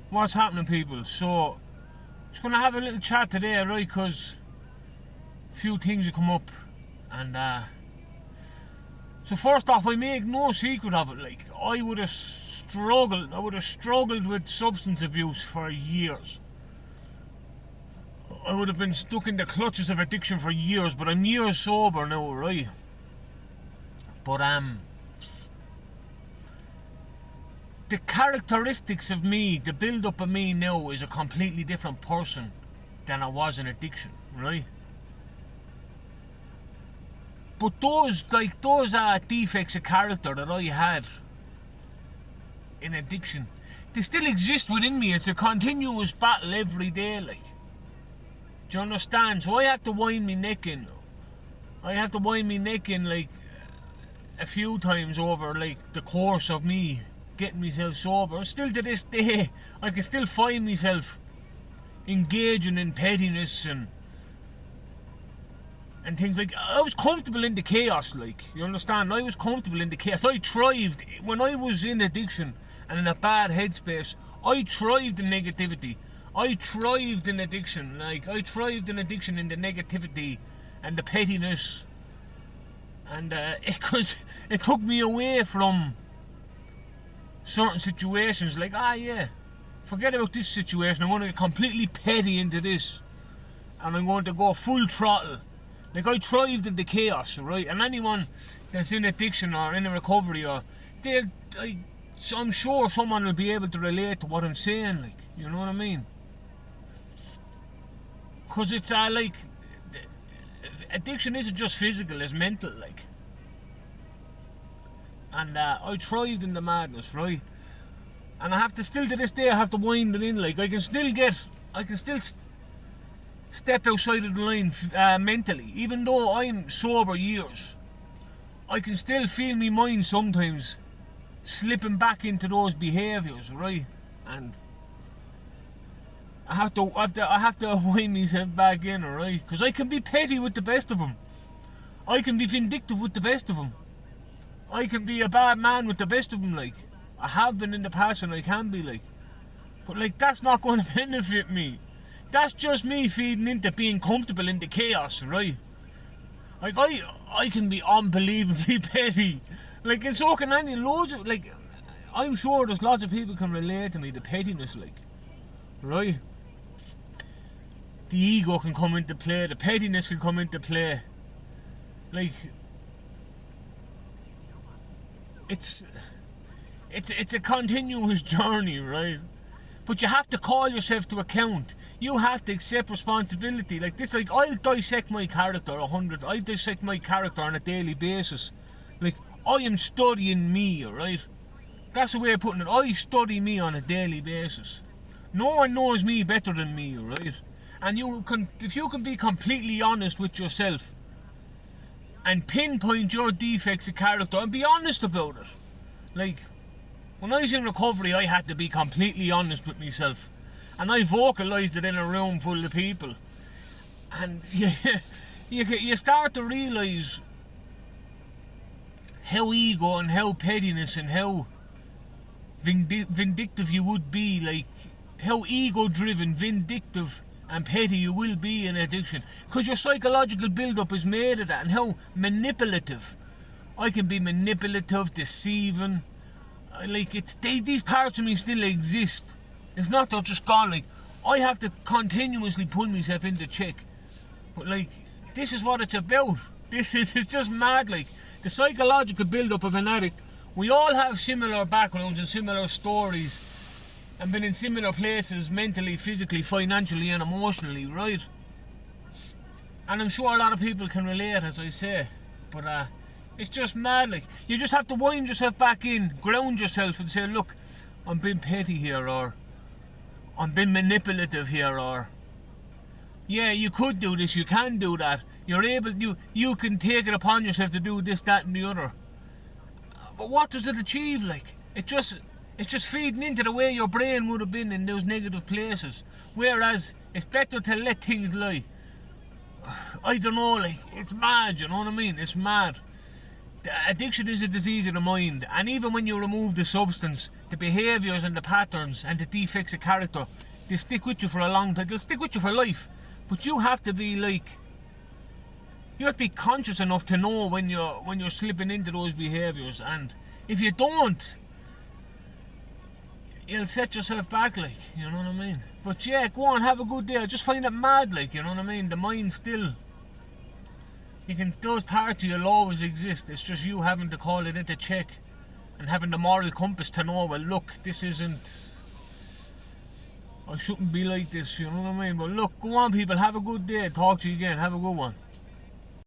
What's happening, people? So, just gonna have a little chat today, right? Because a few things have come up, and so first off, I make no secret of it. Like, I would have struggled with substance abuse for years. I would have been stuck in the clutches of addiction for years, but I'm years sober now, right? But the characteristics of me, the build-up of me now is a completely different person than I was in addiction, right? But those defects of character that I had in addiction, they still exist within me. It's a continuous battle every day, like. Do you understand? So I have to wind me neck in. like a few times over like the course of me getting myself sober. Still to this day, I can still find myself engaging in pettiness and things like. I was comfortable in the chaos, like, you understand? I was comfortable in the chaos. I thrived when I was in addiction and in a bad headspace. I thrived in negativity. I thrived in addiction. Like, I thrived in addiction, in the negativity and the pettiness, and it took me away from certain situations. Like, forget about this situation, I'm going to get completely petty into this and I'm going to go full throttle. Like, I thrived in the chaos, right? And anyone that's in addiction or in a recovery, or so I'm sure someone will be able to relate to what I'm saying, like, you know what I mean? Because it's addiction isn't just physical, it's mental, like. And I thrived in the madness, right? And I have to still, to this day, I have to wind it in. Like, I can still step outside of the line mentally. Even though I'm sober years, I can still feel my mind sometimes slipping back into those behaviours, right? And I have to wind myself back in, alright? Because I can be petty with the best of them. I can be vindictive with the best of them. I can be a bad man with the best of them, like. I have been in the past and I can be, like. But, like, that's not going to benefit me. That's just me feeding into being comfortable in the chaos, right? Like, I can be unbelievably petty. Like, and so can any loads of, like, I'm sure there's lots of people can relate to me, the pettiness, like. Right? The ego can come into play, the pettiness can come into play. Like, it's a continuous journey, right? But you have to call yourself to account. You have to accept responsibility. Like this, like, I'll dissect my character I dissect my character on a daily basis. Like, I am studying me, alright? That's the way of putting it. I study me on a daily basis. No one knows me better than me, alright? And if you can be completely honest with yourself and pinpoint your defects of character and be honest about it. Like, when I was in recovery, I had to be completely honest with myself, and I vocalised it in a room full of people. And you start to realise how ego and how pettiness and how vindictive you would be, like how ego-driven, vindictive and petty you will be in addiction, because your psychological build-up is made of that. And how manipulative. I can be manipulative, deceiving. Like, these parts of me still exist. It's not they're just gone. Like, I have to continuously pull myself into check. But, like, this is what it's about. It's just mad. Like, the psychological build-up of an addict. We all have similar backgrounds and similar stories, and been in similar places mentally, physically, financially and emotionally, right? And I'm sure a lot of people can relate, as I say. But it's just mad. Like, you just have to wind yourself back in, ground yourself and say, look, I'm being petty here, or I'm being manipulative here, or yeah, you could do this, you can do that, you can take it upon yourself to do this, that and the other. But what does it achieve? Like, it's just feeding into the way your brain would have been in those negative places. Whereas it's better to let things lie. I don't know, like, it's mad, you know what I mean? It's mad. Addiction is a disease of the mind, and even when you remove the substance, the behaviours and the patterns and the defects of character, they stick with you for a long time. They'll stick with you for life. But you have to be conscious enough to know when you're slipping into those behaviours, and if you don't, you'll set yourself back, like, you know what I mean? But yeah, go on, have a good day. I just find it mad, like, you know what I mean? The mind still, those parts of you'll always exist. It's just you having to call it into check and having the moral compass to know, well, look, this isn't, I shouldn't be like this, you know what I mean? But look, go on, people, have a good day. Talk to you again. Have a good one.